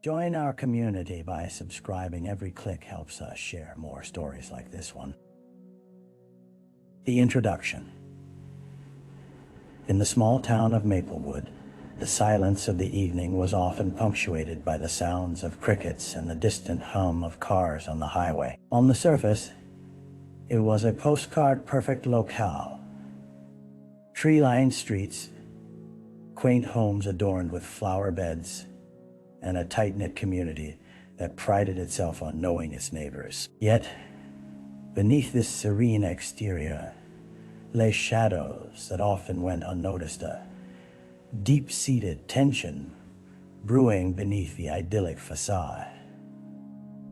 Join our community by subscribing. Every click helps us share more stories like this one. The introduction. In the small town of Maplewood, the silence of the evening was often punctuated by the sounds of crickets and the distant hum of cars on the highway. On the surface, it was a postcard-perfect locale. Tree-lined streets, quaint homes adorned with flower beds, and a tight-knit community that prided itself on knowing its neighbors. Yet, beneath this serene exterior lay shadows that often went unnoticed, a deep-seated tension brewing beneath the idyllic facade.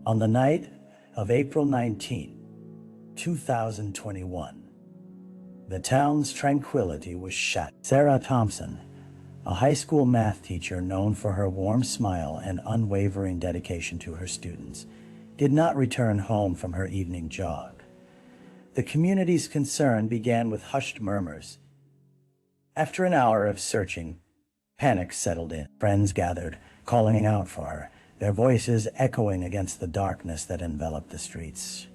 On the night of April 19, 2021, the town's tranquility was shattered. Sarah Thompson, a high school math teacher known for her warm smile and unwavering dedication to her students, did not return home from her evening jog. The community's concern began with hushed murmurs. After an hour of searching, panic settled in. Friends gathered, calling out for her, their voices echoing against the darkness that enveloped the streets.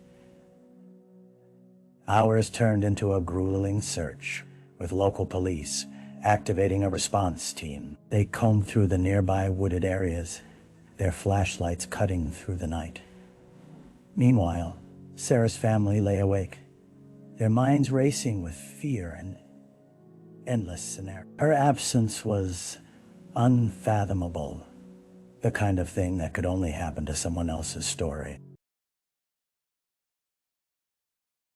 Hours turned into a grueling search, with local police activating a response team. They combed through the nearby wooded areas, their flashlights cutting through the night. Meanwhile, Sarah's family lay awake, their minds racing with fear and endless scenarios. Her absence was unfathomable, the kind of thing that could only happen to someone else's story.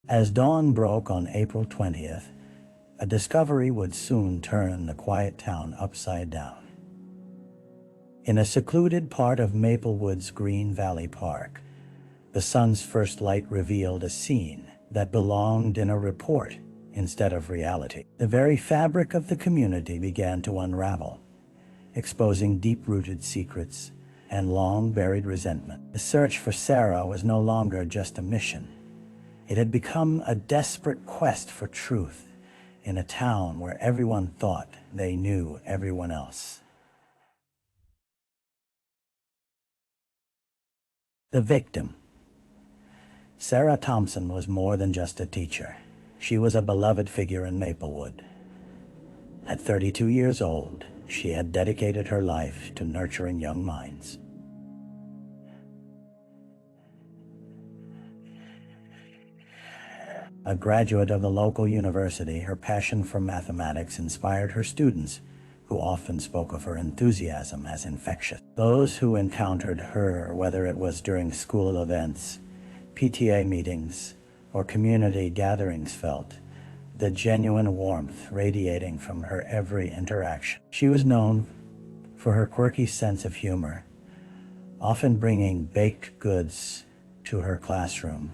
As dawn broke on April 20th, a discovery would soon turn the quiet town upside down. In a secluded part of Maplewood's Green Valley Park, the sun's first light revealed a scene that belonged in a report instead of reality. The very fabric of the community began to unravel, exposing deep-rooted secrets and long-buried resentment. The search for Sarah was no longer just a mission. It had become a desperate quest for truth in a town where everyone thought they knew everyone else. The victim. Sarah Thompson was more than just a teacher. She was a beloved figure in Maplewood. At 32 years old, she had dedicated her life to nurturing young minds. A graduate of the local university, her passion for mathematics inspired her students, who often spoke of her enthusiasm as infectious. Those who encountered her, whether it was during school events, PTA meetings, or community gatherings, felt the genuine warmth radiating from her every interaction. She was known for her quirky sense of humor, often bringing baked goods to her classroom,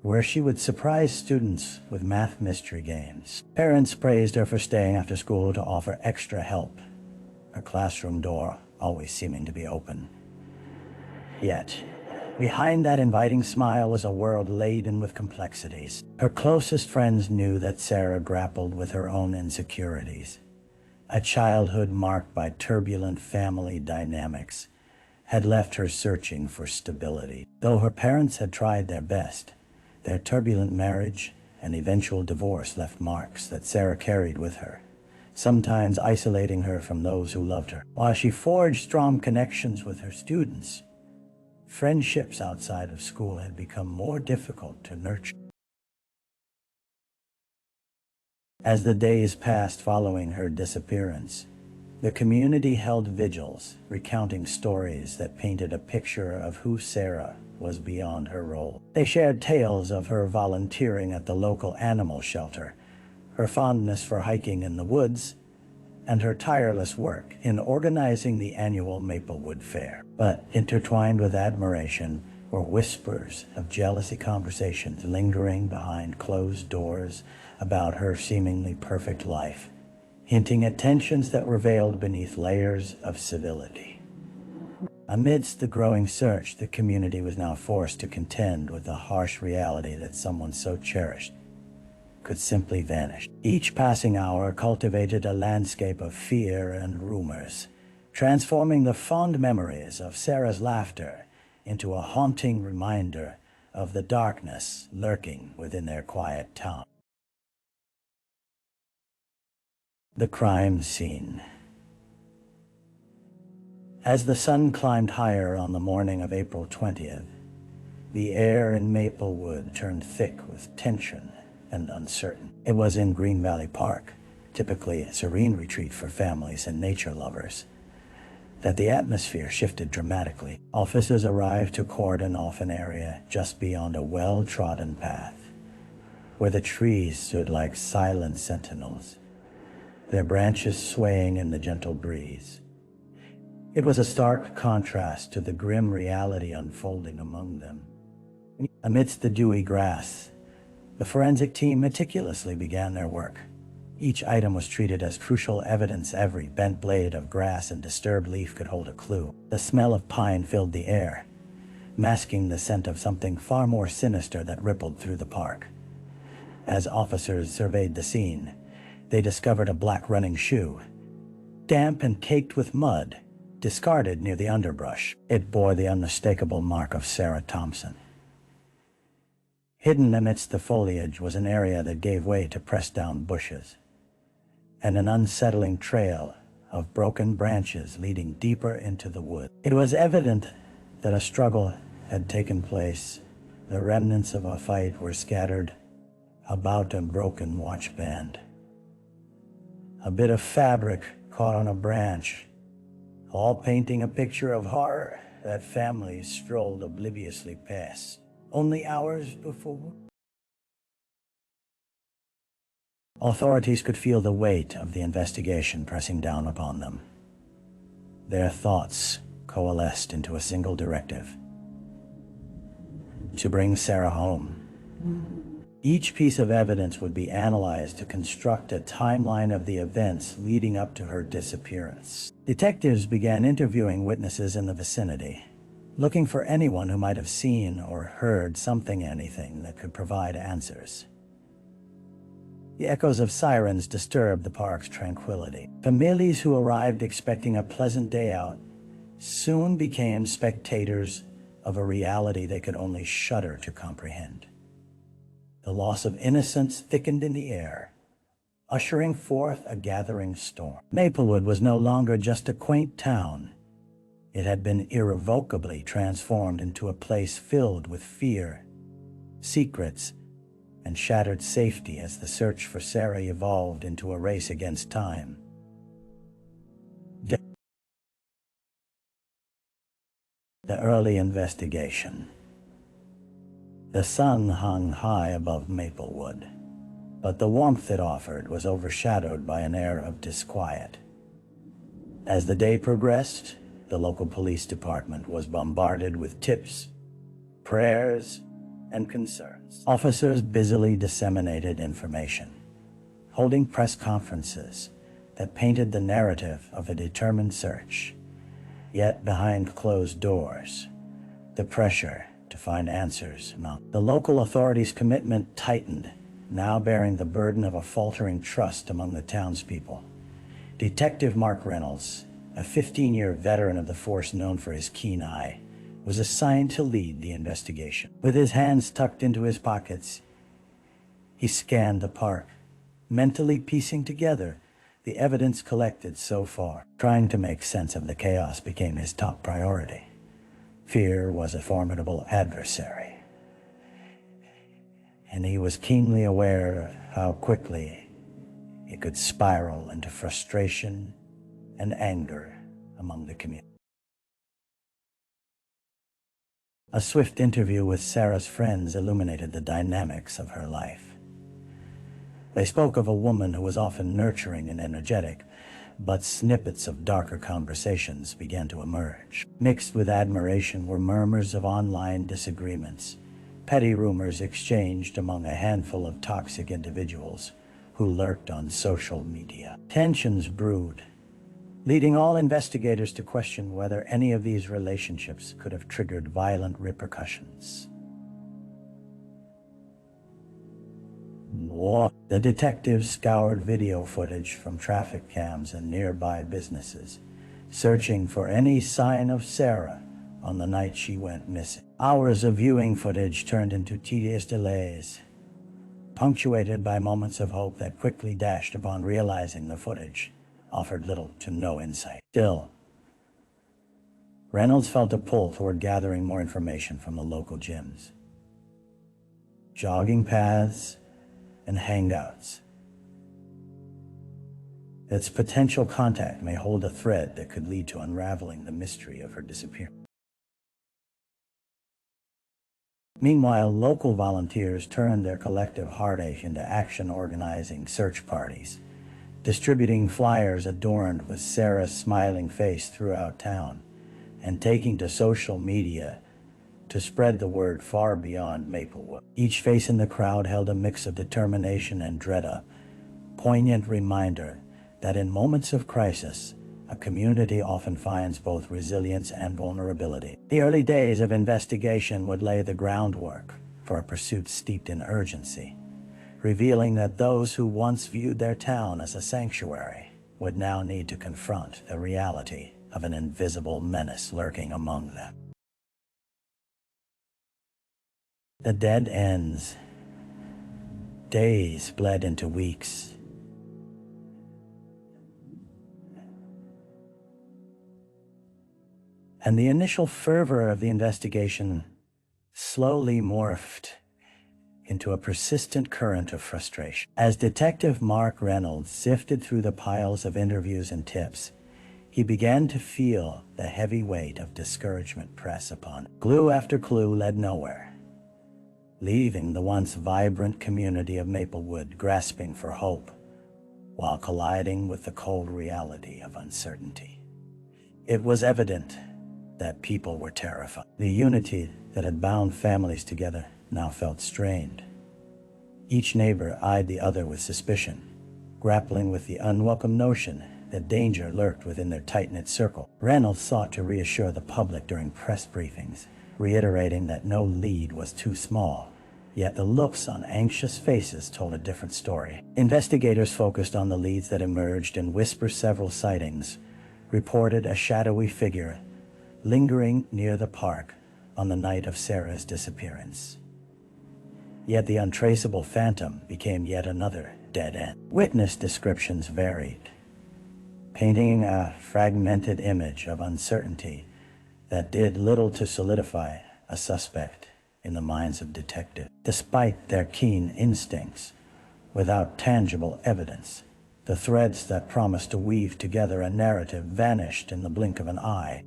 where she would surprise students with math mystery games. Parents praised her for staying after school to offer extra help, her classroom door always seeming to be open. Yet, behind that inviting smile was a world laden with complexities. Her closest friends knew that Sarah grappled with her own insecurities. A childhood marked by turbulent family dynamics had left her searching for stability. Though her parents had tried their best, their turbulent marriage and eventual divorce left marks that Sarah carried with her, sometimes isolating her from those who loved her. While she forged strong connections with her students, friendships outside of school had become more difficult to nurture. As the days passed following her disappearance, the community held vigils, recounting stories that painted a picture of who Sarah was beyond her role. They shared tales of her volunteering at the local animal shelter, her fondness for hiking in the woods, and her tireless work in organizing the annual Maplewood Fair. But intertwined with admiration were whispers of jealousy, conversations lingering behind closed doors about her seemingly perfect life, hinting at tensions that were veiled beneath layers of civility. Amidst the growing search, the community was now forced to contend with the harsh reality that someone so cherished could simply vanish. Each passing hour cultivated a landscape of fear and rumors, transforming the fond memories of Sarah's laughter into a haunting reminder of the darkness lurking within their quiet town. The crime scene. As the sun climbed higher on the morning of April 20th, the air in Maplewood turned thick with tension and uncertainty. It was in Green Valley Park, typically a serene retreat for families and nature lovers, that the atmosphere shifted dramatically. Officers arrived to cordon off an area just beyond a well-trodden path, where the trees stood like silent sentinels, their branches swaying in the gentle breeze. It was a stark contrast to the grim reality unfolding among them. Amidst the dewy grass, the forensic team meticulously began their work. Each item was treated as crucial evidence. Every bent blade of grass and disturbed leaf could hold a clue. The smell of pine filled the air, masking the scent of something far more sinister that rippled through the park. As officers surveyed the scene, they discovered a black running shoe, damp and caked with mud, discarded near the underbrush. It bore the unmistakable mark of Sarah Thompson. Hidden amidst the foliage was an area that gave way to pressed-down bushes, and an unsettling trail of broken branches leading deeper into the wood. It was evident that a struggle had taken place. The remnants of a fight were scattered about a broken watch band. A bit of fabric caught on a branch, all painting a picture of horror that families strolled obliviously past. Only hours before, authorities could feel the weight of the investigation pressing down upon them. Their thoughts coalesced into a single directive: to bring Sarah home. Each piece of evidence would be analyzed to construct a timeline of the events leading up to her disappearance. Detectives began interviewing witnesses in the vicinity, looking for anyone who might have seen or heard anything that could provide answers. The echoes of sirens disturbed the park's tranquility. Families who arrived expecting a pleasant day out soon became spectators of a reality they could only shudder to comprehend. The loss of innocence thickened in the air, ushering forth a gathering storm. Maplewood was no longer just a quaint town. It had been irrevocably transformed into a place filled with fear, secrets, and shattered safety as the search for Sarah evolved into a race against time. The early investigation. The sun hung high above Maplewood, but the warmth it offered was overshadowed by an air of disquiet. As the day progressed, the local police department was bombarded with tips, prayers, and concerns. Officers busily disseminated information, holding press conferences that painted the narrative of a determined search. Yet behind closed doors, the pressure to find answers mounted. The local authorities' commitment tightened, now bearing the burden of a faltering trust among the townspeople. Detective Mark Reynolds, a 15-year veteran of the force known for his keen eye, was assigned to lead the investigation. With his hands tucked into his pockets, he scanned the park, mentally piecing together the evidence collected so far. Trying to make sense of the chaos became his top priority. Fear was a formidable adversary, and he was keenly aware of how quickly it could spiral into frustration and anger among the community. A swift interview with Sarah's friends illuminated the dynamics of her life. They spoke of a woman who was often nurturing and energetic, but snippets of darker conversations began to emerge. Mixed with admiration were murmurs of online disagreements, petty rumors exchanged among a handful of toxic individuals who lurked on social media. Tensions brewed, leading all investigators to question whether any of these relationships could have triggered violent repercussions. The detectives scoured video footage from traffic cams and nearby businesses, searching for any sign of Sarah on the night she went missing. Hours of viewing footage turned into tedious delays, punctuated by moments of hope that quickly dashed upon realizing the footage offered little to no insight. Still, Reynolds felt a pull toward gathering more information from the local gyms, jogging paths, and hangouts. Its potential contact may hold a thread that could lead to unraveling the mystery of her disappearance. Meanwhile, local volunteers turned their collective heartache into action, organizing search parties, distributing flyers adorned with Sarah's smiling face throughout town, and taking to social media to spread the word far beyond Maplewood. Each face in the crowd held a mix of determination and dread, a poignant reminder that in moments of crisis, a community often finds both resilience and vulnerability. The early days of investigation would lay the groundwork for a pursuit steeped in urgency, revealing that those who once viewed their town as a sanctuary would now need to confront the reality of an invisible menace lurking among them. The dead ends. Days bled into weeks. And the initial fervor of the investigation slowly morphed into a persistent current of frustration. As Detective Mark Reynolds sifted through the piles of interviews and tips, he began to feel the heavy weight of discouragement press upon him. Clue after clue led nowhere, leaving the once vibrant community of Maplewood grasping for hope while colliding with the cold reality of uncertainty. It was evident that people were terrified. The unity that had bound families together now felt strained. Each neighbor eyed the other with suspicion, grappling with the unwelcome notion that danger lurked within their tight-knit circle. Reynolds sought to reassure the public during press briefings, reiterating that no lead was too small, yet the looks on anxious faces told a different story. Investigators focused on the leads that emerged and whispered. Several sightings reported a shadowy figure lingering near the park on the night of Sarah's disappearance. Yet the untraceable phantom became yet another dead end. Witness descriptions varied, painting a fragmented image of uncertainty that did little to solidify a suspect in the minds of detectives. Despite their keen instincts, without tangible evidence, the threads that promised to weave together a narrative vanished in the blink of an eye.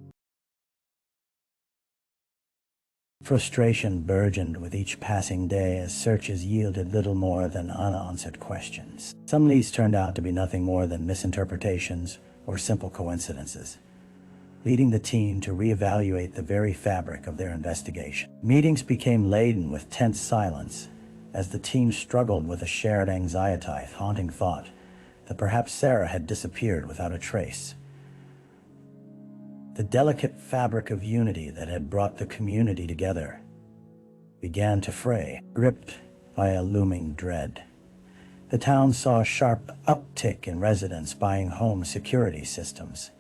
Frustration burgeoned with each passing day as searches yielded little more than unanswered questions. Some leads turned out to be nothing more than misinterpretations or simple coincidences, leading the team to reevaluate the very fabric of their investigation. Meetings became laden with tense silence as the team struggled with a shared anxiety, haunting thought that perhaps Sarah had disappeared without a trace. The delicate fabric of unity that had brought the community together began to fray, gripped by a looming dread. The town saw a sharp uptick in residents buying home security systems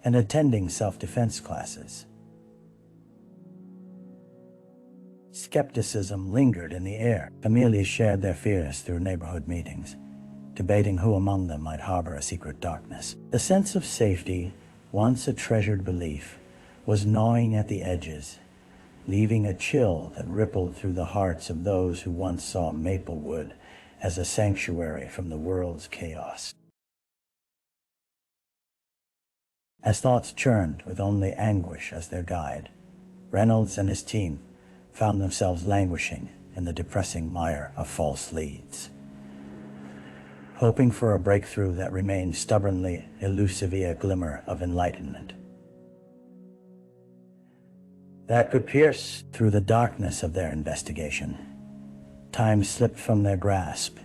and attending self-defense classes. Skepticism lingered in the air. Families shared their fears through neighborhood meetings, debating who among them might harbor a secret darkness. The sense of safety, once a treasured belief, was gnawing at the edges, leaving a chill that rippled through the hearts of those who once saw Maplewood as a sanctuary from the world's chaos. As thoughts churned with only anguish as their guide, Reynolds and his team found themselves languishing in the depressing mire of false leads, hoping for a breakthrough that remained stubbornly elusive, a glimmer of enlightenment that could pierce through the darkness of their investigation. Time slipped from their grasp,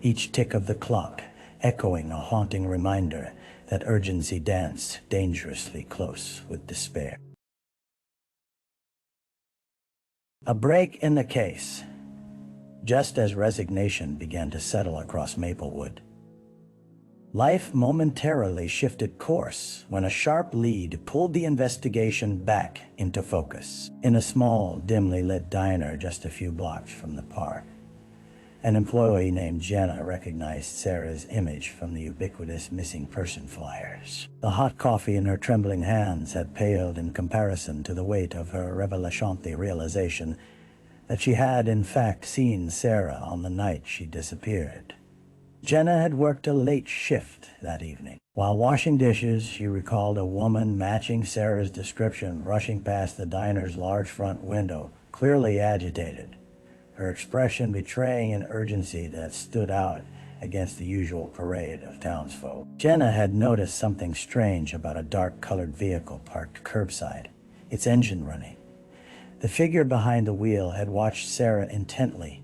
each tick of the clock echoing a haunting reminder that urgency danced dangerously close with despair. A break in the case, just as resignation began to settle across Maplewood. Life momentarily shifted course when a sharp lead pulled the investigation back into focus. In a small, dimly lit diner just a few blocks from the park, an employee named Jenna recognized Sarah's image from the ubiquitous missing person flyers. The hot coffee in her trembling hands had paled in comparison to the weight of her revelatory realization that she had in fact seen Sarah on the night she disappeared. Jenna had worked a late shift that evening. While washing dishes, she recalled a woman matching Sarah's description rushing past the diner's large front window, clearly agitated, her expression betraying an urgency that stood out against the usual parade of townsfolk. Jenna had noticed something strange about a dark-colored vehicle parked curbside, its engine running. The figure behind the wheel had watched Sarah intently,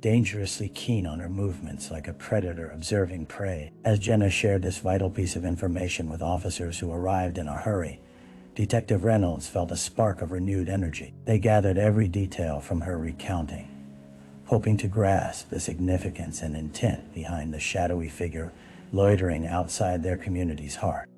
dangerously keen on her movements like a predator observing prey. As Jenna shared this vital piece of information with officers who arrived in a hurry, Detective Reynolds felt a spark of renewed energy. They gathered every detail from her recounting, hoping to grasp the significance and intent behind the shadowy figure loitering outside their community's heart.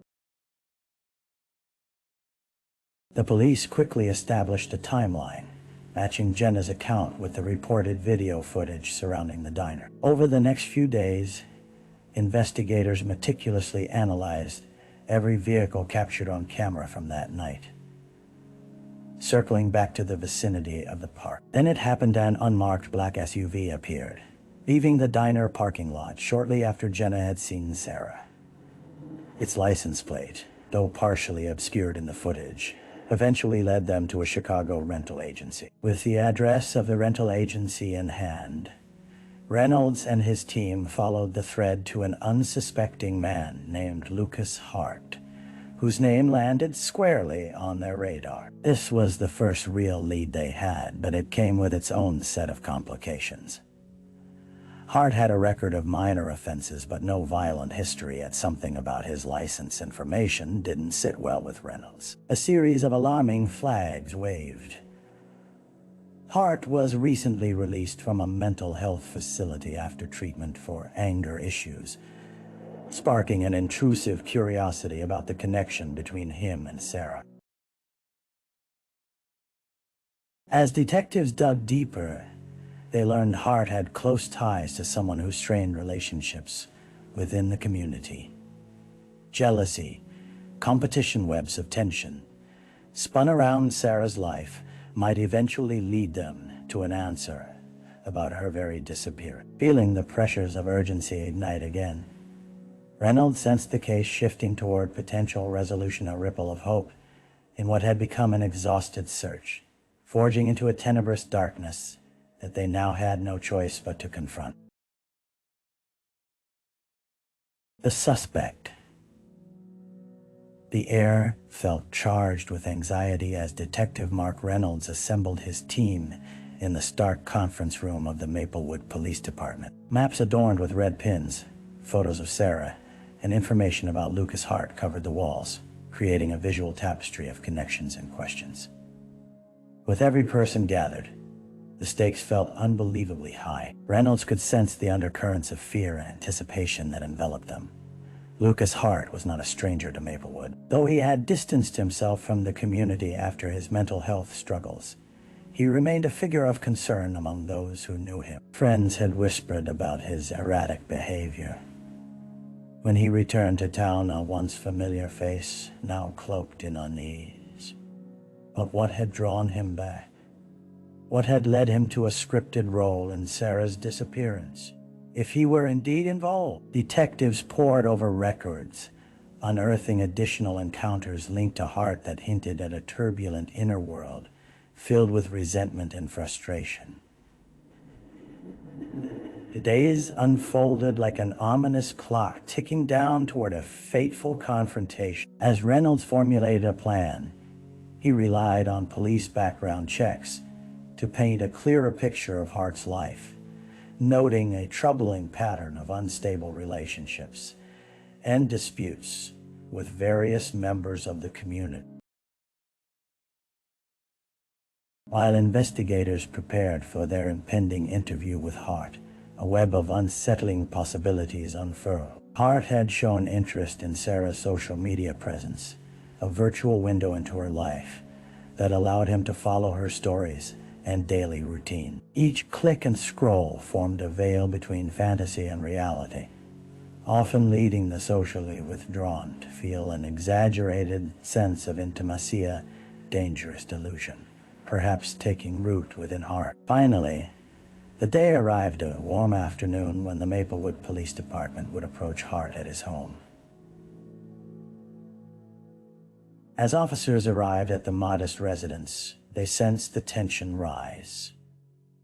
The police quickly established a timeline, matching Jenna's account with the reported video footage surrounding the diner. Over the next few days, investigators meticulously analyzed every vehicle captured on camera from that night, circling back to the vicinity of the park. Then it happened an unmarked black SUV appeared, leaving the diner parking lot shortly after Jenna had seen Sarah. Its license plate, though partially obscured in the footage, eventually led them to a Chicago rental agency. With the address of the rental agency in hand, Reynolds and his team followed the thread to an unsuspecting man named Lucas Hart, whose name landed squarely on their radar. This was the first real lead they had, but it came with its own set of complications. Hart had a record of minor offenses, but no violent history, yet something about his license information didn't sit well with Reynolds. A series of alarming flags waved. Hart was recently released from a mental health facility after treatment for anger issues, sparking an intrusive curiosity about the connection between him and Sarah. As detectives dug deeper, they learned Hart had close ties to someone who strained relationships within the community. Jealousy, competition webs of tension, spun around Sarah's life, might eventually lead them to an answer about her very disappearance. Feeling the pressures of urgency ignite again, Reynolds sensed the case shifting toward potential resolution, a ripple of hope in what had become an exhausted search, forging into a tenebrous darkness that they now had no choice but to confront. The suspect. The air felt charged with anxiety as Detective Mark Reynolds assembled his team in the stark conference room of the Maplewood Police Department. Maps adorned with red pins, photos of Sarah, and information about Lucas Hart covered the walls, creating a visual tapestry of connections and questions. With every person gathered, the stakes felt unbelievably high. Reynolds could sense the undercurrents of fear and anticipation that enveloped them. Lucas Hart was not a stranger to Maplewood. Though he had distanced himself from the community after his mental health struggles, he remained a figure of concern among those who knew him. Friends had whispered about his erratic behavior. When he returned to town, a once familiar face, now cloaked in unease. But what had drawn him back? What had led him to a scripted role in Sarah's disappearance? If he were indeed involved, detectives pored over records, unearthing additional encounters linked to Hart that hinted at a turbulent inner world filled with resentment and frustration. The days unfolded like an ominous clock ticking down toward a fateful confrontation. As Reynolds formulated a plan, he relied on police background checks to paint a clearer picture of Hart's life, noting a troubling pattern of unstable relationships and disputes with various members of the community. While investigators prepared for their impending interview with Hart, a web of unsettling possibilities unfurled. Hart had shown interest in Sarah's social media presence, a virtual window into her life that allowed him to follow her stories and daily routine. Each click and scroll formed a veil between fantasy and reality, often leading the socially withdrawn to feel an exaggerated sense of intimacy, a dangerous delusion, perhaps taking root within Hart. Finally, the day arrived, a warm afternoon, when the Maplewood Police Department would approach Hart at his home. As officers arrived at the modest residence, they sensed the tension rise.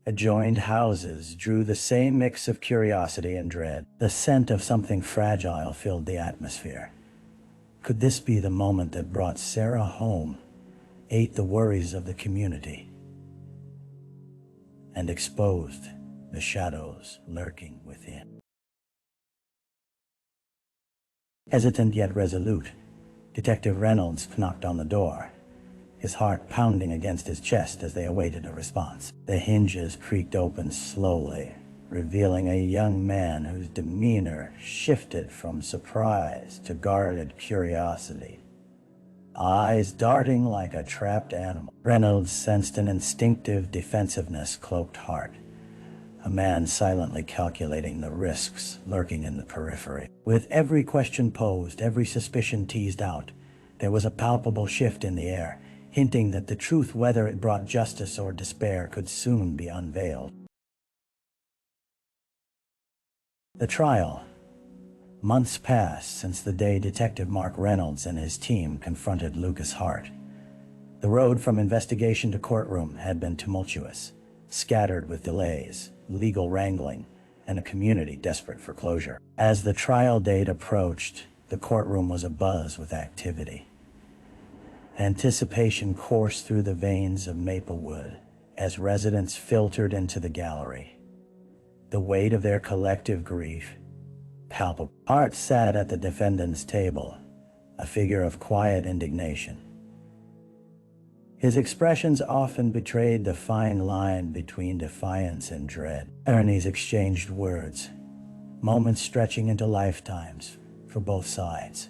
Adjoined houses drew the same mix of curiosity and dread. The scent of something fragile filled the atmosphere. Could this be the moment that brought Sarah home, ate the worries of the community, and exposed the shadows lurking within? Hesitant yet resolute, Detective Reynolds knocked on the door, his heart pounding against his chest as they awaited a response. The hinges creaked open slowly, revealing a young man whose demeanor shifted from surprise to guarded curiosity, eyes darting like a trapped animal. Reynolds sensed an instinctive defensiveness cloaked Hart, a man silently calculating the risks lurking in the periphery. With every question posed, every suspicion teased out, there was a palpable shift in the air, hinting that the truth, whether it brought justice or despair, could soon be unveiled. The trial. Months passed since the day Detective Mark Reynolds and his team confronted Lucas Hart. The road from investigation to courtroom had been tumultuous, scattered with delays, legal wrangling, and a community desperate for closure. As the trial date approached, the courtroom was abuzz with activity. Anticipation coursed through the veins of Maplewood as residents filtered into the gallery, the weight of their collective grief palpable. Hart sat at the defendant's table, a figure of quiet indignation. His expressions often betrayed the fine line between defiance and dread. Attorneys exchanged words, moments stretching into lifetimes for both sides,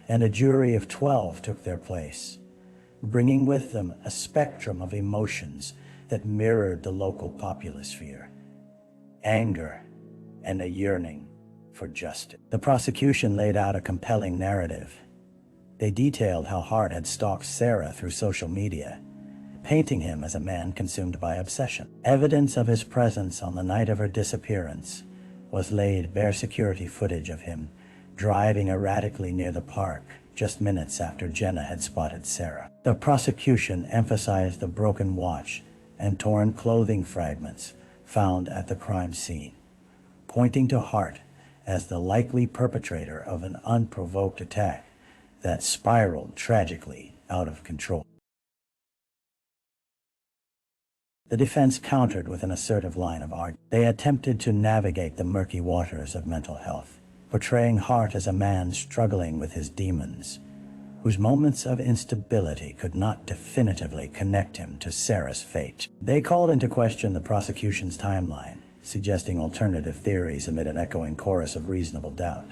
and a jury of 12 took their place, bringing with them a spectrum of emotions that mirrored the local populace fear, anger, and a yearning for justice. The prosecution laid out a compelling narrative. They detailed how Hart had stalked Sarah through social media, painting him as a man consumed by obsession. Evidence of his presence on the night of her disappearance was laid bare. Security footage of him driving erratically near the park just minutes after Jenna had spotted Sarah. The prosecution emphasized the broken watch and torn clothing fragments found at the crime scene, pointing to Hart as the likely perpetrator of an unprovoked attack that spiraled tragically out of control. The defense countered with an assertive line of argument. They attempted to navigate the murky waters of mental health, portraying Hart as a man struggling with his demons, whose moments of instability could not definitively connect him to Sarah's fate. They called into question the prosecution's timeline, suggesting alternative theories amid an echoing chorus of reasonable doubt.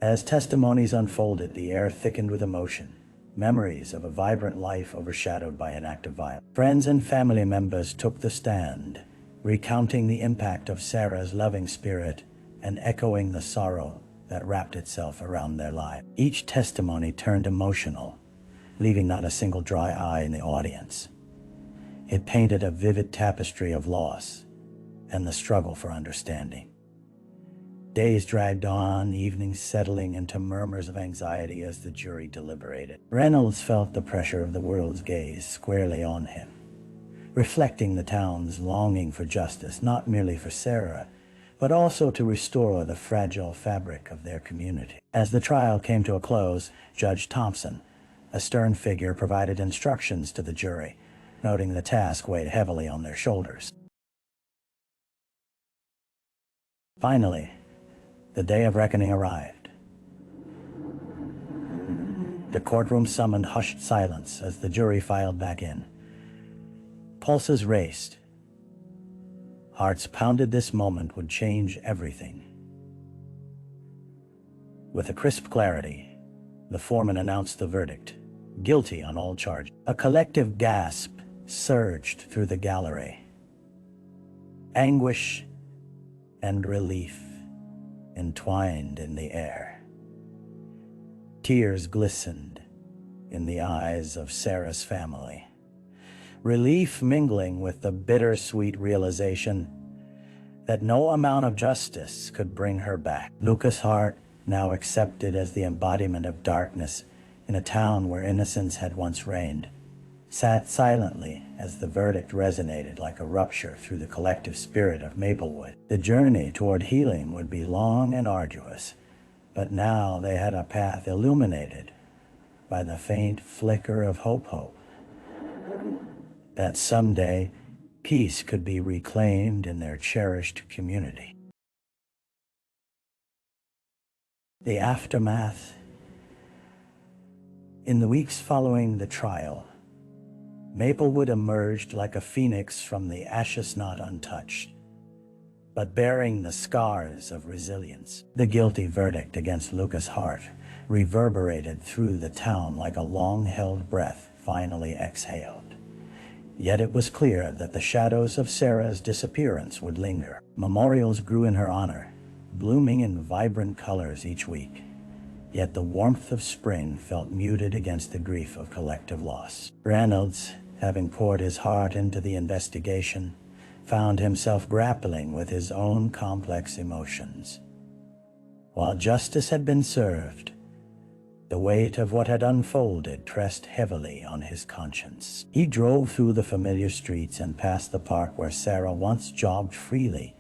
As testimonies unfolded, the air thickened with emotion, memories of a vibrant life overshadowed by an act of violence. Friends and family members took the stand, recounting the impact of Sarah's loving spirit and echoing the sorrow that wrapped itself around their lives. Each testimony turned emotional, leaving not a single dry eye in the audience. It painted a vivid tapestry of loss and the struggle for understanding. Days dragged on, evenings settling into murmurs of anxiety as the jury deliberated. Reynolds felt the pressure of the world's gaze squarely on him, reflecting the town's longing for justice, not merely for Sarah, but also to restore the fragile fabric of their community. As the trial came to a close, Judge Thompson, a stern figure, provided instructions to the jury, noting the task weighed heavily on their shoulders. Finally, the day of reckoning arrived. The courtroom summoned hushed silence as the jury filed back in. Pulses raced. Hearts pounded. This moment would change everything. With a crisp clarity, the foreman announced the verdict: guilty on all charges. A collective gasp surged through the gallery. Anguish and relief entwined in the air. Tears glistened in the eyes of Sarah's family, relief mingling with the bittersweet realization that no amount of justice could bring her back. Lucas Hart, now accepted as the embodiment of darkness in a town where innocence had once reigned, sat silently as the verdict resonated like a rupture through the collective spirit of Maplewood. The journey toward healing would be long and arduous, but now they had a path illuminated by the faint flicker of hope that someday peace could be reclaimed in their cherished community. The aftermath. In the weeks following the trial, Maplewood emerged like a phoenix from the ashes, not untouched, but bearing the scars of resilience. The guilty verdict against Lucas Hart reverberated through the town like a long-held breath finally exhaled. Yet it was clear that the shadows of Sarah's disappearance would linger. Memorials grew in her honor, blooming in vibrant colors each week. Yet the warmth of spring felt muted against the grief of collective loss. Reynolds, having poured his heart into the investigation, found himself grappling with his own complex emotions. While justice had been served, the weight of what had unfolded pressed heavily on his conscience. He drove through the familiar streets and past the park where Sarah once jogged freely,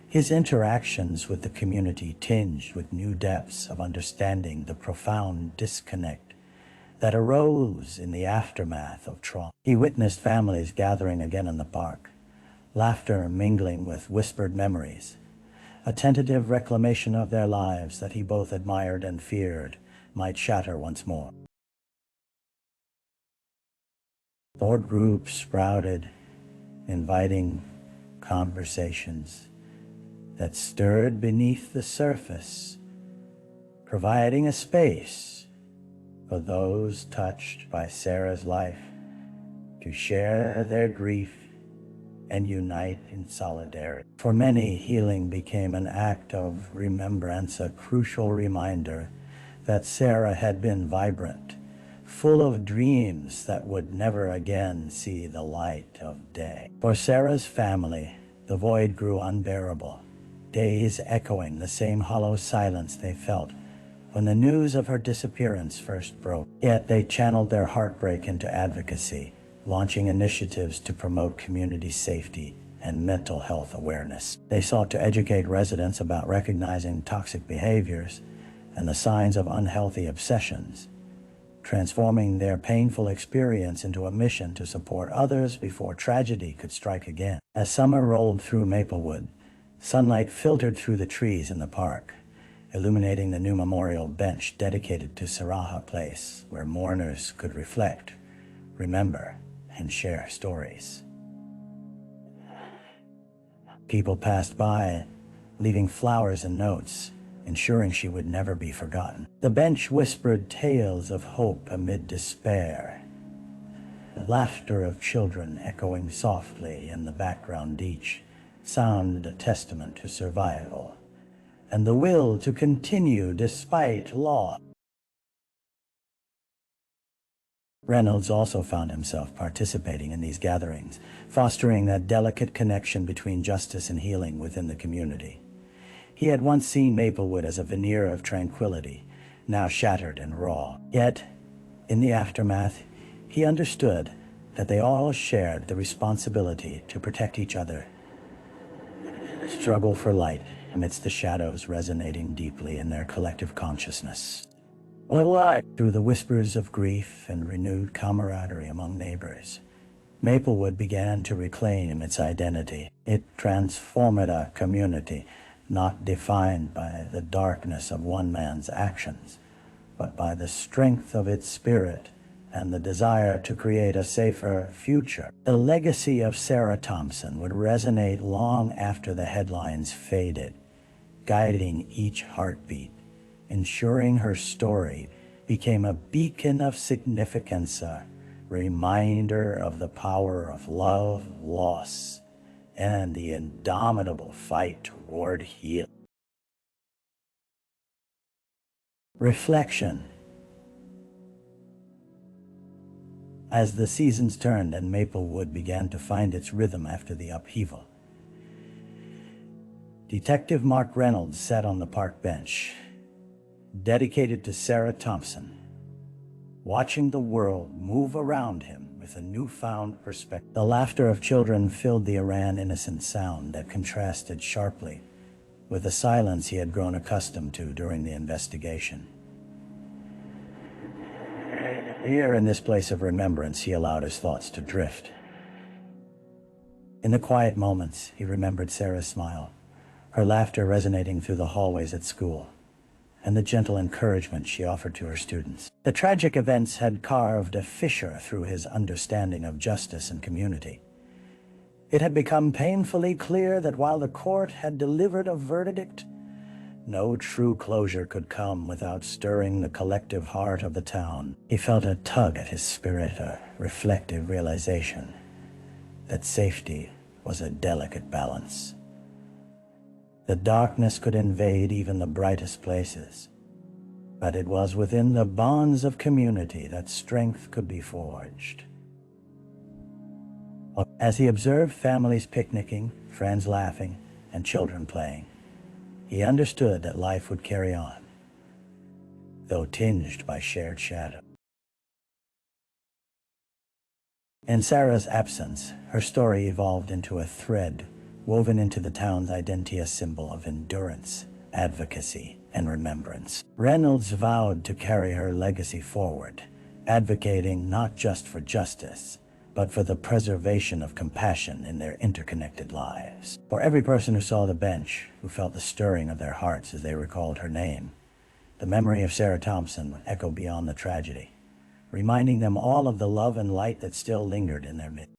his interactions with the community tinged with new depths of understanding the profound disconnect that arose in the aftermath of trauma. He witnessed families gathering again in the park, laughter mingling with whispered memories, a tentative reclamation of their lives that he both admired and feared might shatter once more. Thought groups sprouted, inviting conversations that stirred beneath the surface, providing a space for those touched by Sarah's life to share their grief and unite in solidarity. For many, healing became an act of remembrance, a crucial reminder that Sarah had been vibrant, full of dreams that would never again see the light of day. For Sarah's family, the void grew unbearable, days echoing the same hollow silence they felt when the news of her disappearance first broke. Yet they channeled their heartbreak into advocacy, launching initiatives to promote community safety and mental health awareness. They sought to educate residents about recognizing toxic behaviors and the signs of unhealthy obsessions, transforming their painful experience into a mission to support others before tragedy could strike again. As summer rolled through Maplewood, sunlight filtered through the trees in the park, illuminating the new memorial bench dedicated to Sarah, a place where mourners could reflect, remember, and share stories. People passed by, leaving flowers and notes, ensuring she would never be forgotten. The bench whispered tales of hope amid despair, the laughter of children echoing softly in the background. Each sounded a testament to survival and the will to continue despite loss. Reynolds also found himself participating in these gatherings, fostering that delicate connection between justice and healing within the community. He had once seen Maplewood as a veneer of tranquility, now shattered and raw. Yet, in the aftermath, he understood that they all shared the responsibility to protect each other. Struggle for light amidst the shadows resonating deeply in their collective consciousness. Through the whispers of grief and renewed camaraderie among neighbors, Maplewood began to reclaim its identity. It transformed a community not defined by the darkness of one man's actions, but by the strength of its spirit and the desire to create a safer future. The legacy of Sarah Thompson would resonate long after the headlines faded, guiding each heartbeat ensuring her story became a beacon of significance, a reminder of the power of love, loss, and the indomitable fight toward healing. Reflection. As the seasons turned and Maplewood began to find its rhythm after the upheaval, Detective Mark Reynolds sat on the park bench, dedicated to Sarah Thompson, watching the world move around him with a newfound perspective. The laughter of children filled the innocent sound that contrasted sharply with the silence he had grown accustomed to during the investigation. Here in this place of remembrance, he allowed his thoughts to drift. In the quiet moments, he remembered Sarah's smile, her laughter resonating through the hallways at school, and the gentle encouragement she offered to her students. The tragic events had carved a fissure through his understanding of justice and community. It had become painfully clear that while the court had delivered a verdict, no true closure could come without stirring the collective heart of the town. He felt a tug at his spirit, a reflective realization that safety was a delicate balance. The darkness could invade even the brightest places, but it was within the bonds of community that strength could be forged. As he observed families picnicking, friends laughing, and children playing, he understood that life would carry on, though tinged by shared shadow. In Sarah's absence, her story evolved into a thread woven into the town's identity, a symbol of endurance, advocacy, and remembrance. Reynolds vowed to carry her legacy forward, advocating not just for justice, but for the preservation of compassion in their interconnected lives. For every person who saw the bench, who felt the stirring of their hearts as they recalled her name, the memory of Sarah Thompson would echo beyond the tragedy, reminding them all of the love and light that still lingered in their midst.